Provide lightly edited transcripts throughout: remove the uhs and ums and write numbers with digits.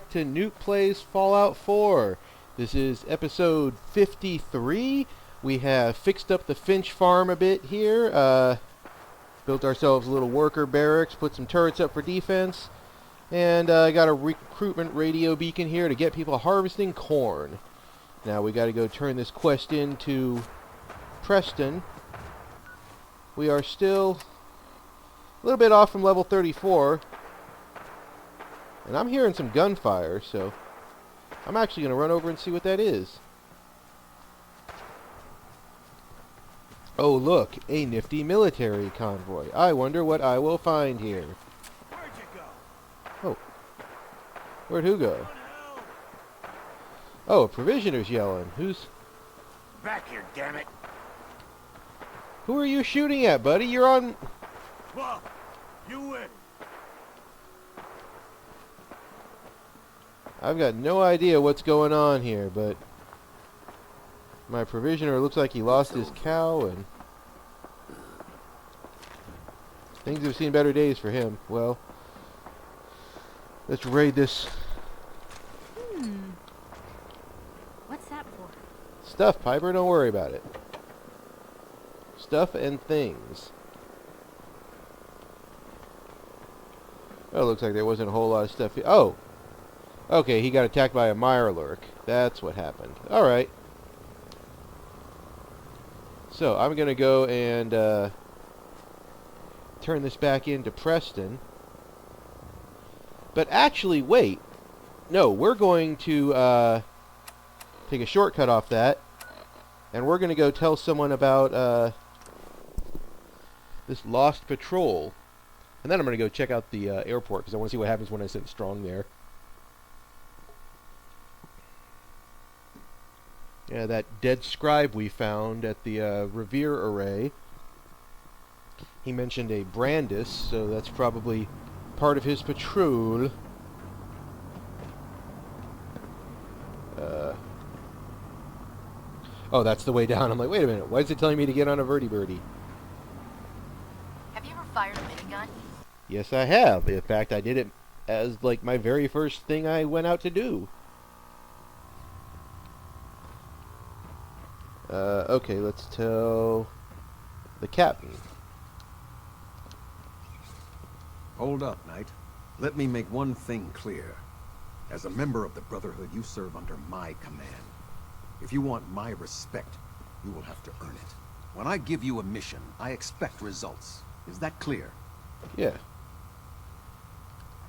back to Nute Plays Fallout 4. This is episode 53. We have fixed up the Finch farm a bit here. Built ourselves a little worker barracks, put some turrets up for defense, and got a recruitment radio beacon here to get people harvesting corn. Now we got to go turn this quest in to Preston. We are still a little bit off from level 34. And I'm hearing some gunfire, so I'm actually going to run over and see what that is. Oh, look, a nifty military convoy. I wonder what I will find here. Where'd you go? Oh. Where'd who go? Oh, a provisioner's yelling. Who's... Back here, damn it. Who are you shooting at, buddy? You're on... Well, you win. I've got no idea what's going on here, but my provisioner looks like he lost his cow, and things have seen better days for him. Well, let's raid this What's that for? stuff, Piper. Don't worry about it. Stuff and things. Oh, looks like there wasn't a whole lot of stuff here. Oh! Okay, he got attacked by a mirelurk. That's what happened. Alright. So, I'm going to go and turn this back into Preston. But actually, wait. No, we're going to take a shortcut off that. And we're going to go tell someone about this lost patrol. And then I'm going to go check out the airport, because I want to see what happens when I send Strong there. Yeah, that dead scribe we found at the Revere Array. He mentioned a Brandis, so that's probably part of his patrol. Oh, that's the way down. I'm like, wait a minute, why is it telling me to get on a vertibirdie? Have you ever fired a minigun? Yes, I have. In fact, I did it as, like, my very first thing I went out to do. Okay, let's tell the captain. Hold up, Knight. Let me make one thing clear. As a member of the Brotherhood, you serve under my command. If you want my respect, you will have to earn it. When I give you a mission, I expect results. Is that clear? Yeah.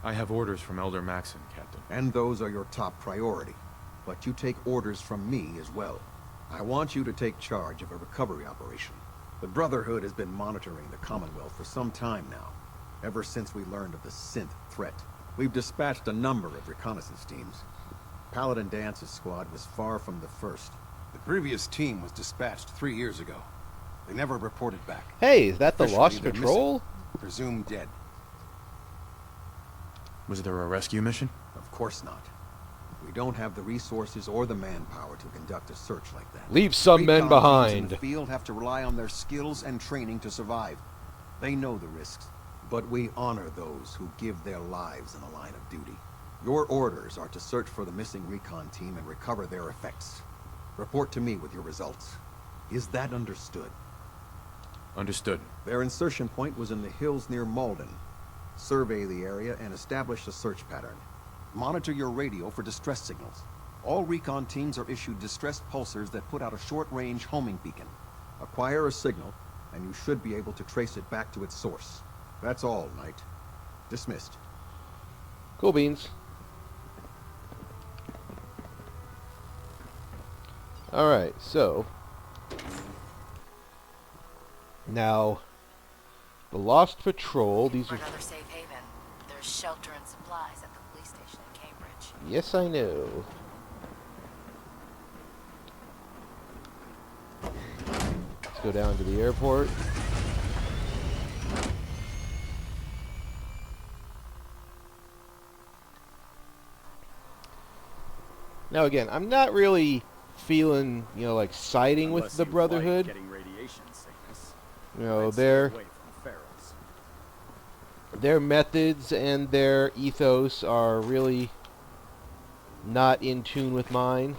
I have orders from Elder Maxon, Captain. And those are your top priority. But you take orders from me as well. I want you to take charge of a recovery operation. The Brotherhood has been monitoring the Commonwealth for some time now, ever since we learned of the synth threat. We've dispatched a number of reconnaissance teams. Paladin Dance's squad was far from the first. The previous team was dispatched 3 years ago. They never reported back. Hey, is that the Officially, Lost they're Patrol? missing, presumed dead. Was there a rescue mission? Of course not. We don't have the resources or the manpower to conduct a search like that. Leave some men Recon teams in behind. the field have to rely on their skills and training to survive. They know the risks. But we honor those who give their lives in the line of duty. Your orders are to search for the missing recon team and recover their effects. Report to me with your results. Is that understood? Understood. Their insertion point was in the hills near Malden. Survey the area and establish a search pattern. Monitor your radio for distress signals. All recon teams are issued distress pulsars that put out a short-range homing beacon. Acquire a signal, and you should be able to trace it back to its source. That's all, Knight. Dismissed. Cool beans. Alright, so now the Lost Patrol, these For are... another safe haven, there's shelter and supplies at the police station in Cambridge. Yes, I know. Let's go down to the airport. Now again, I'm not really feeling, you know, like siding with the Brotherhood. Getting radiation sickness. You know, Let's stay their away from ferals. their methods and their ethos are really not in tune with mine.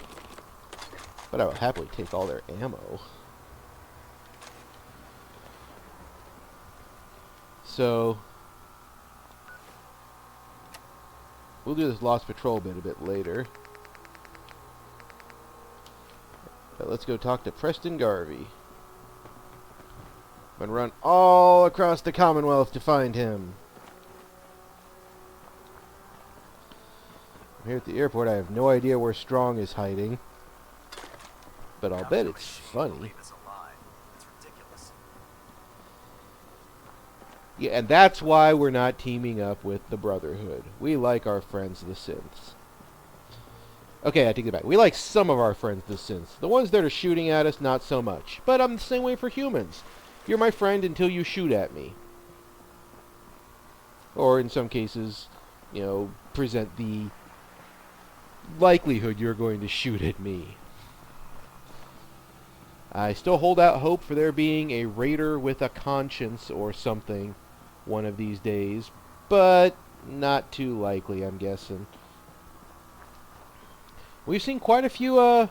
But I will happily take all their ammo. So, we'll do this Lost Patrol bit a bit later. But let's go talk to Preston Garvey. I'm gonna run all across the Commonwealth to find him. I'm here at the airport. I have no idea where Strong is hiding. But I'll bet it's funny. Yeah, and that's why we're not teaming up with the Brotherhood. We like our friends the Synths. Okay, I take it back. We like some of our friends the Synths. The ones that are shooting at us, not so much. But I'm the same way for humans. You're my friend until you shoot at me. Or in some cases, you know, present the likelihood you're going to shoot at me. I still hold out hope for there being a raider with a conscience or something one of these days, but not too likely, I'm guessing. We've seen quite a few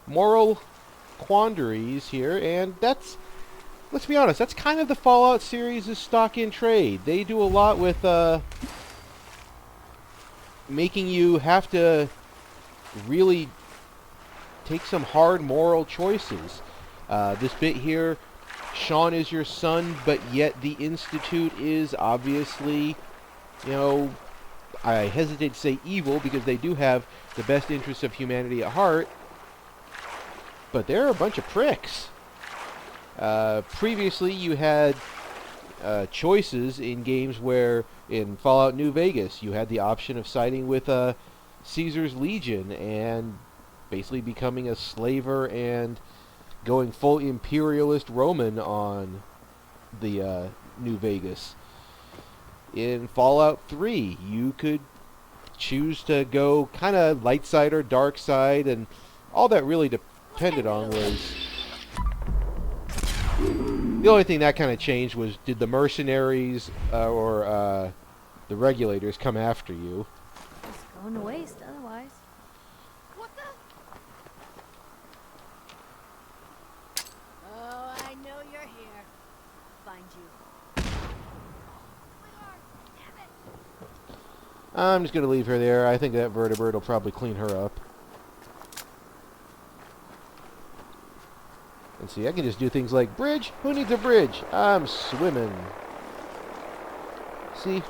moral quandaries here, and that's, let's be honest, that's kind of the Fallout series' stock in trade. They do a lot with making you have to really take some hard moral choices. This bit here, Sean is your son, but yet the Institute is obviously, you know, I hesitate to say evil because they do have the best interests of humanity at heart, but they're a bunch of pricks. Previously, you had choices in games where, in Fallout New Vegas, you had the option of siding with Caesar's Legion and basically becoming a slaver and going full imperialist Roman on the New Vegas. In Fallout 3, you could choose to go kind of light side or dark side, and all that really depended on was... The only thing that kind of changed was, did the mercenaries or the regulators come after you? It's going to waste otherwise. What the? Oh, I know you're here. Find you. I'm just going to leave her there. I think that vertebrate will probably clean her up. And see, I can just do things like, bridge? Who needs a bridge? I'm swimming. See?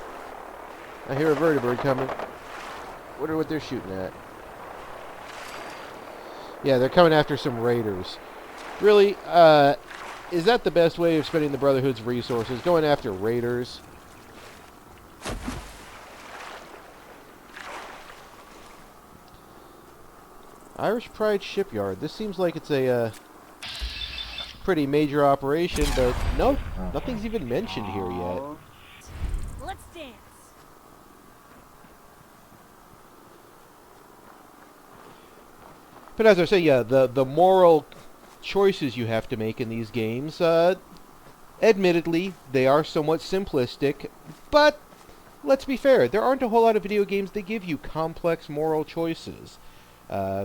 I hear a vertebrate coming. Wonder what they're shooting at. Yeah, they're coming after some raiders. Really, is that the best way of spending the Brotherhood's resources? Going after raiders? Irish Pride Shipyard. This seems like it's a pretty major operation, but no, nothing's even mentioned here yet. Let's dance. But as I say, yeah, the moral choices you have to make in these games, admittedly, they are somewhat simplistic, but let's be fair, there aren't a whole lot of video games that give you complex moral choices.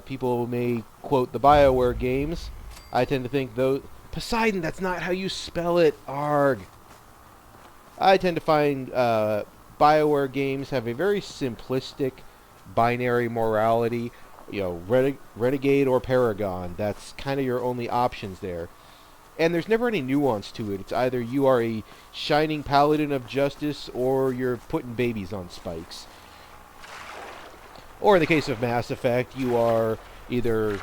People may quote the BioWare games. I tend to think, though, Poseidon, that's not how you spell it, arg. I tend to find BioWare games have a very simplistic binary morality. You know, Renegade or Paragon, that's kind of your only options there. And there's never any nuance to it. It's either you are a shining paladin of justice or you're putting babies on spikes. Or in the case of Mass Effect, you are either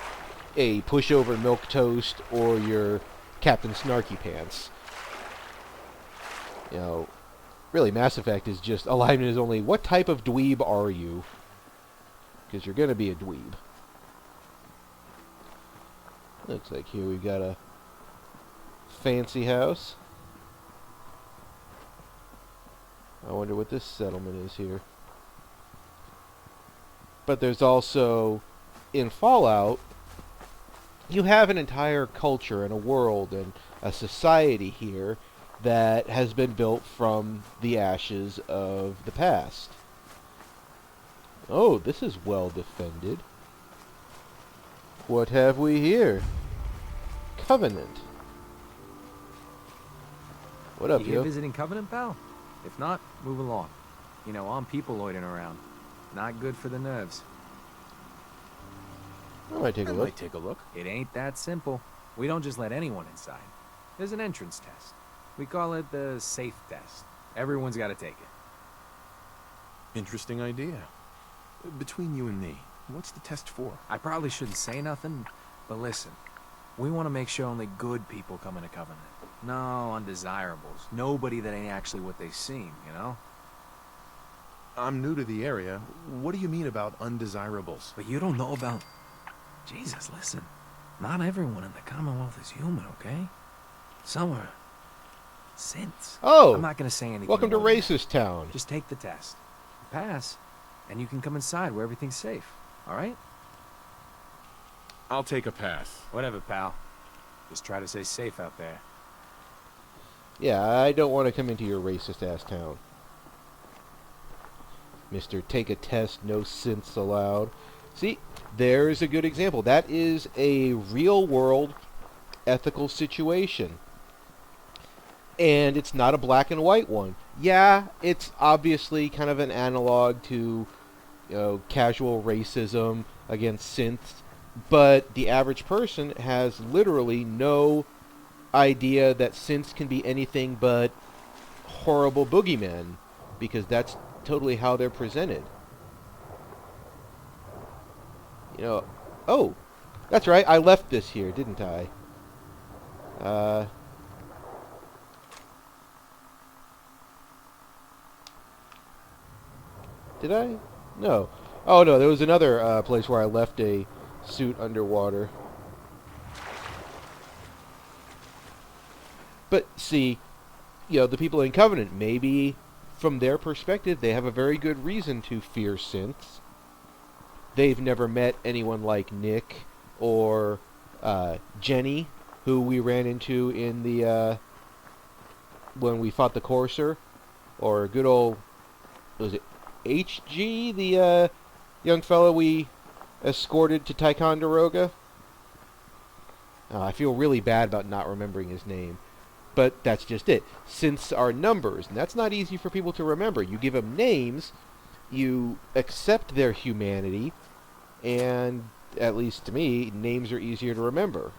a pushover milquetoast or you're Captain Snarky Pants. You know, really, Mass Effect is just, alignment is only, what type of dweeb are you? Because you're going to be a dweeb. Looks like here we've got a fancy house. I wonder what this settlement is here. But there's also, in Fallout, you have an entire culture and a world and a society here that has been built from the ashes of the past. Oh, this is well defended. What have we here? Covenant. What up, You here yo? visiting Covenant, pal? If not, move along. You know, I'm people loitering around. Not good for the nerves. I might take a I look. might take a look. It ain't that simple. We don't just let anyone inside. There's an entrance test. We call it the safe test. Everyone's got to take it. Interesting idea. Between you and me, what's the test for? I probably shouldn't say nothing, but listen. We want to make sure only good people come into Covenant. No undesirables. Nobody that ain't actually what they seem, you know? I'm new to the area. What do you mean about undesirables? But you don't know about... Jesus, listen. Not everyone in the Commonwealth is human, okay? Some are... synths. Oh! I'm not gonna say anything. Welcome to more than that. Racist Town. Just take the test. Pass, and you can come inside where everything's safe. All right? I'll take a pass. Whatever, pal. Just try to stay safe out there. Yeah, I don't want to come into your racist-ass town. Mr. Take a Test, no synths allowed. See, there's a good example. That is a real-world ethical situation. And it's not a black and white one. Yeah, it's obviously kind of an analog to, casual racism against synths, but the average person has literally no idea that synths can be anything but horrible boogeymen, because that's totally how they're presented. Oh, that's right, I left this here, didn't I? Did I? No. Oh, no, there was another place where I left a suit underwater. But, see, the people in Covenant, maybe from their perspective, they have a very good reason to fear synths. They've never met anyone like Nick or Jenny, who we ran into in the, when we fought the Courser, or good old, was it HG, the young fellow we escorted to Ticonderoga? I feel really bad about not remembering his name. But that's just it. Synths are numbers, and that's not easy for people to remember. You give them names, you accept their humanity, and, at least to me, names are easier to remember.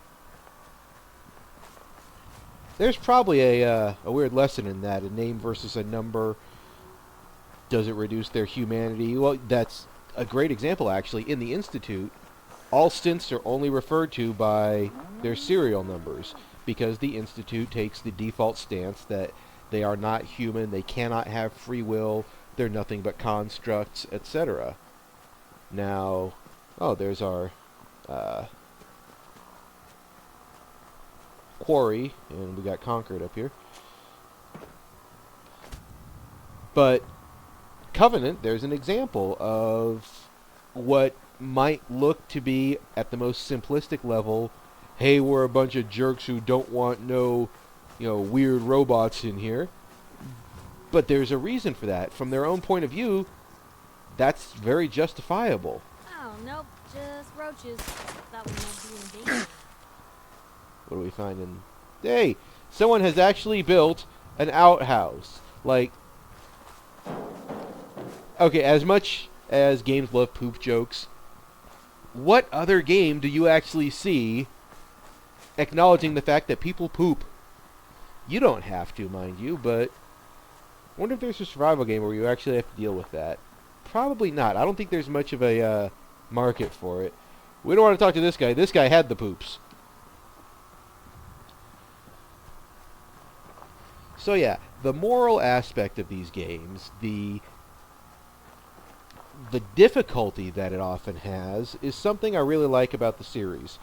There's probably a weird lesson in that, a name versus a number. Does it reduce their humanity? Well, that's a great example, actually. In the Institute, all synths are only referred to by their serial numbers, because the Institute takes the default stance that they are not human, they cannot have free will, they're nothing but constructs, etc. Now, there's our quarry, and we got Concord up here. But Covenant, there's an example of what might look to be, at the most simplistic level, hey, we're a bunch of jerks who don't want no, weird robots in here. But there's a reason for that. From their own point of view, that's very justifiable. Oh, nope, just roaches. That one might be in danger. What do we find in... Hey, someone has actually built an outhouse. Like, okay, as much as games love poop jokes, what other game do you actually see acknowledging the fact that people poop? You don't have to, mind you, but I wonder if there's a survival game where you actually have to deal with that. Probably not. I don't think there's much of a market for it. We don't want to talk to this guy. This guy had the poops. So yeah, the moral aspect of these games, the difficulty that it often has, is something I really like about the series.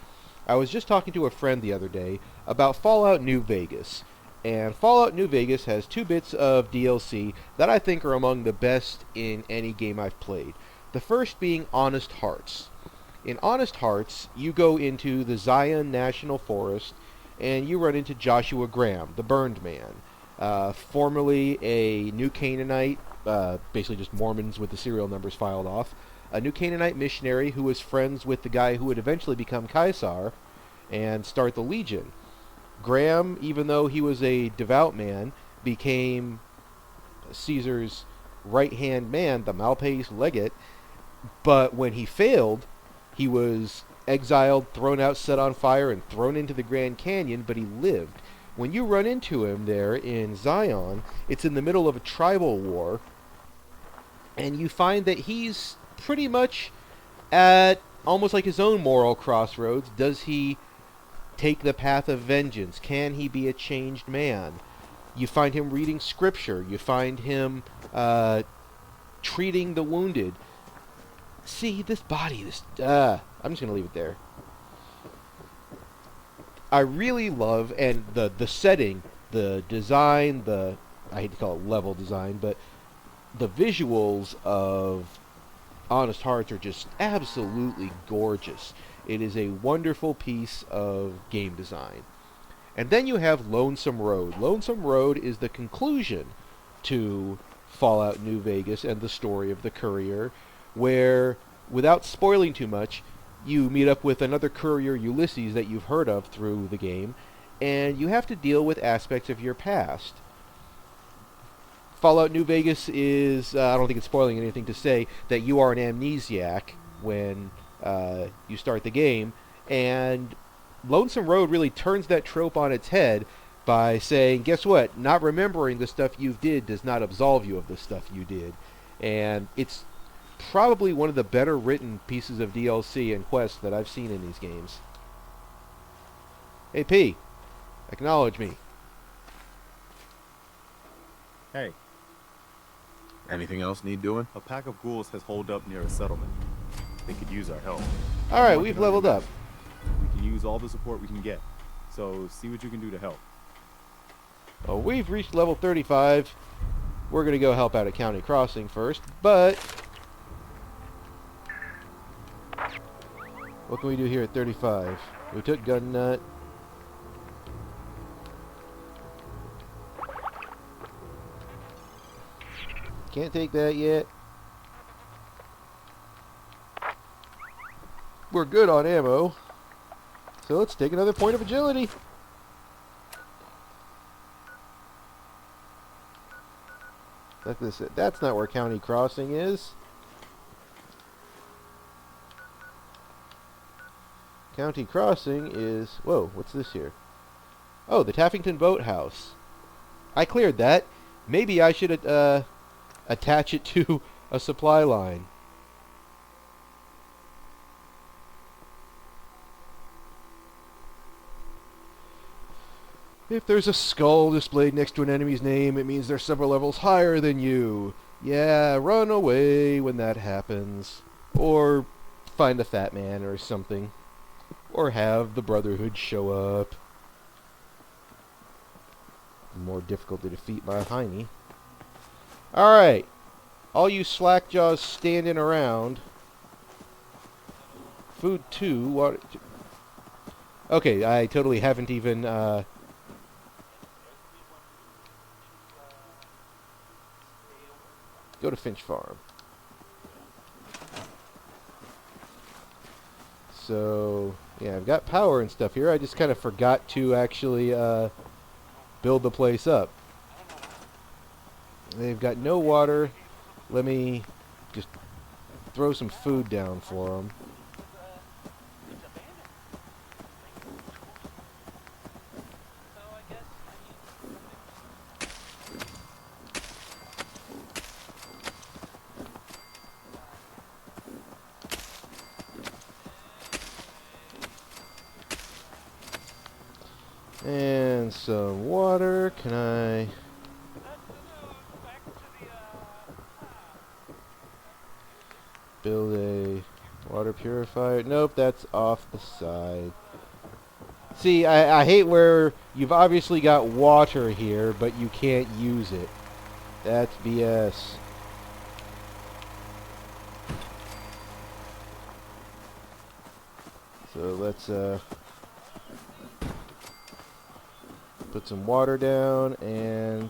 I was just talking to a friend the other day about Fallout New Vegas, and Fallout New Vegas has 2 bits of DLC that I think are among the best in any game I've played. The first being Honest Hearts. In Honest Hearts, you go into the Zion National Forest, and you run into Joshua Graham, the Burned Man, formerly a New Canaanite, basically just Mormons with the serial numbers filed off, a New Canaanite missionary who was friends with the guy who would eventually become Caesar and start the Legion. Graham, even though he was a devout man, became Caesar's right-hand man, the Malpais legate, but when he failed, he was exiled, thrown out, set on fire, and thrown into the Grand Canyon, but he lived. When you run into him there in Zion, it's in the middle of a tribal war, and you find that he's pretty much at almost like his own moral crossroads. Does he take the path of vengeance? Can he be a changed man? You find him reading scripture. You find him treating the wounded. See, this body, I'm just going to leave it there. I really love, and the setting, the design, I hate to call it level design, but the visuals of Honest Hearts are just absolutely gorgeous. It is a wonderful piece of game design. And then you have Lonesome Road. Lonesome Road is the conclusion to Fallout New Vegas and the story of the courier, where, without spoiling too much, you meet up with another courier, Ulysses, that you've heard of through the game, and you have to deal with aspects of your past. Fallout New Vegas is, I don't think it's spoiling anything to say, that you are an amnesiac when you start the game, and Lonesome Road really turns that trope on its head by saying, guess what, not remembering the stuff you did does not absolve you of the stuff you did. And it's probably one of the better written pieces of DLC and quests that I've seen in these games. Hey P, acknowledge me. Hey, Anything else need doing? a pack of ghouls has holed up near a settlement. They could use our help. Alright, we've leveled up. We can use all the support we can get. So see what you can do to help. Well, we've reached level 35. We're going to go help out at County Crossing first, but what can we do here at 35? We took Gun Nut. Can't take that yet. We're good on ammo. So let's take another point of agility. Like this, that's not where County Crossing is. County Crossing is... Whoa, what's this here? Oh, the Taffington Boathouse. I cleared that. Maybe I should attach it to a supply line. If there's a skull displayed next to an enemy's name, it means they're several levels higher than you. Yeah, run away when that happens. Or find a fat man or something. Or have the Brotherhood show up. More difficult to defeat by a hiney. Alright. All you slackjaws standing around. Food 2. Water... Okay, I totally haven't even... Go to Finch Farm. So, yeah, I've got power and stuff here. I just kind of forgot to actually build the place up. They've got no water. Let me just throw some food down for them. And some water. Can I... build a water purifier? Nope, that's off the side. See, I hate where you've obviously got water here, but you can't use it. That's BS. So let's put some water down and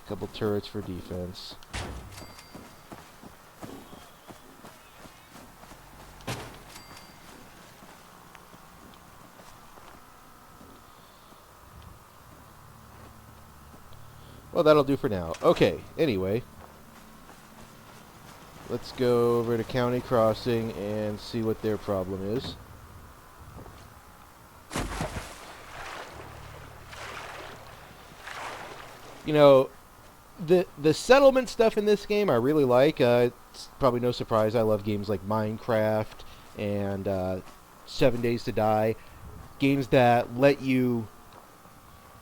a couple turrets for defense. Well, that'll do for now. Okay, anyway. Let's go over to County Crossing and see what their problem is. You know, the settlement stuff in this game I really like. It's probably no surprise. I love games like Minecraft and 7 Days to Die. Games that let you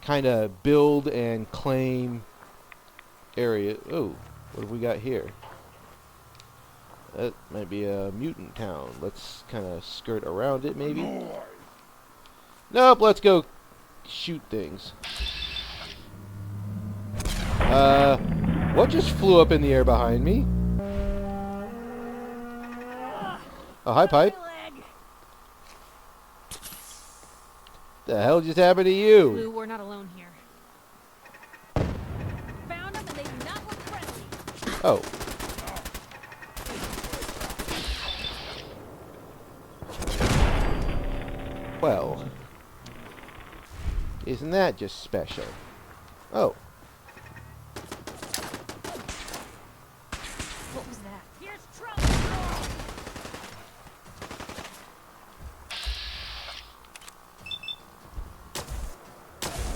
kind of build and claim area. Oh, what have we got here? That might be a mutant town. Let's kind of skirt around it, maybe. Nope, let's go shoot things. What just flew up in the air behind me? Oh, hi, Pipe. The hell just happened to you? Blue, we're not alone here. Found them and they do not look friendly. Oh. Well. Isn't that just special? Oh. What was that? Here's trouble.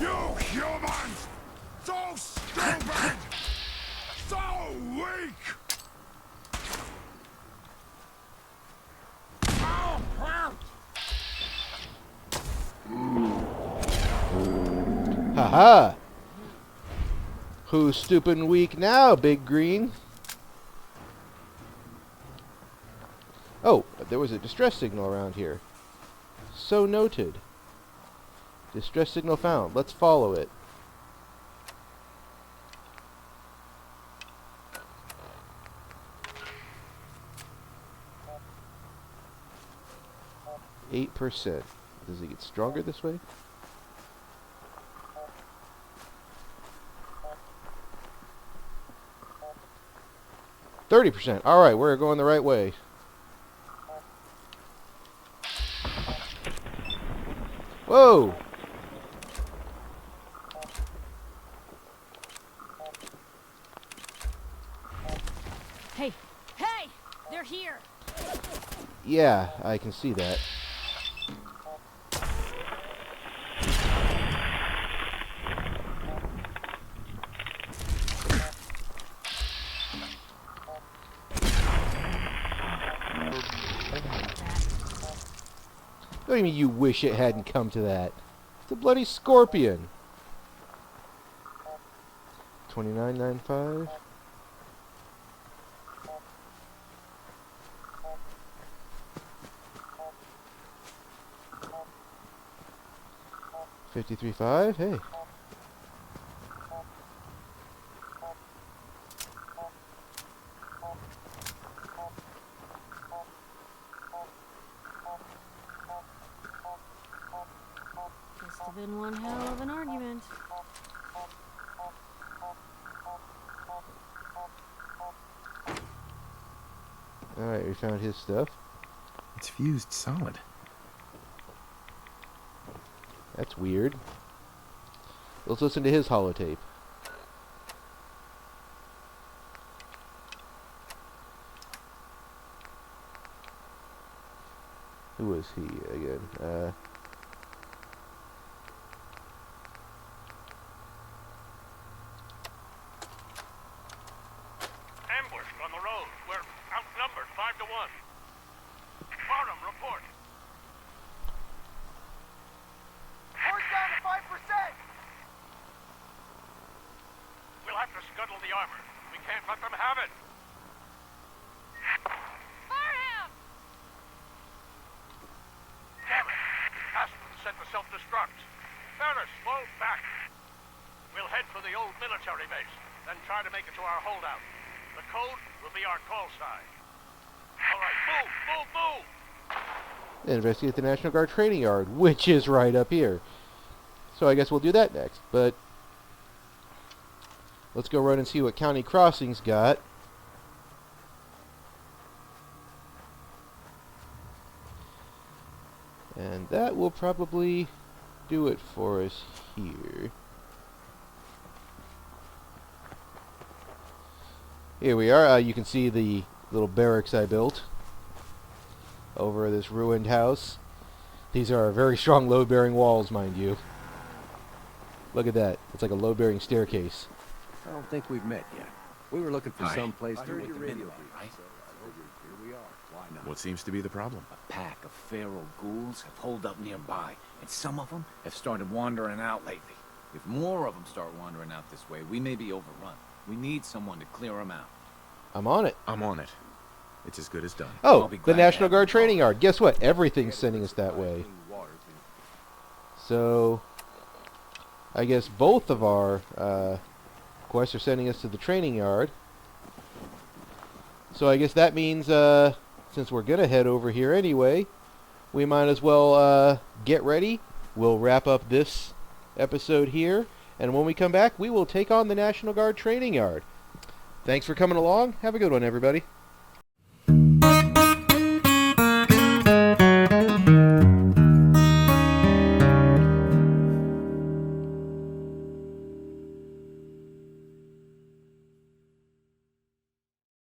You humans! So stupid! So weak! Haha! Who's stupid and weak now, Big Green? Oh, there was a distress signal around here. So noted. Distress signal found. Let's follow it. %. Does it get stronger this way? %. Alright, we're going the right way. Whoa! Hey! Hey! They're here! Yeah, I can see that. What do you mean you wish it hadn't come to that? It's a bloody scorpion. 29.95. $53.5. Hey. Must have been one hell of an argument. Alright, we found his stuff. It's fused solid. That's weird. Let's listen to his holotape. Who was he again? Ambushed on the road. We're outnumbered 5 to 1. Farnham, report. We're down to 5%! We'll have to scuttle the armor. We can't let them have it. Farnham! Damn it! Aspen set the self-destruct. Ferris, slow back. We'll head for the old military base, then try to make it to our holdout. The code will be our call sign. All right, move, move, move! Investigate the National Guard training yard, which is right up here. So I guess we'll do that next. But let's go run and see what County Crossing's got. And that will probably do it for us here. Here we are. You can see the little barracks I built over this ruined house. These are very strong load-bearing walls, mind you. Look at that. It's like a load-bearing staircase. I don't think we've met yet. We were looking for some place to... heard your radio, right? Here we are. Why not? What seems to be the problem? A pack of feral ghouls have holed up nearby, and some of them have started wandering out lately. If more of them start wandering out this way, we may be overrun. We need someone to clear them out. I'm on it. I'm on it. It's as good as done. Oh, I'll be the glad to National have Guard you training call. yard. Guess what? Everything's sending us that way. So, I guess both of our quests are sending us to the training yard. So I guess that means, since we're going to head over here anyway, we might as well get ready. We'll wrap up this episode here. And when we come back, we will take on the National Guard training yard. Thanks for coming along. Have a good one, everybody.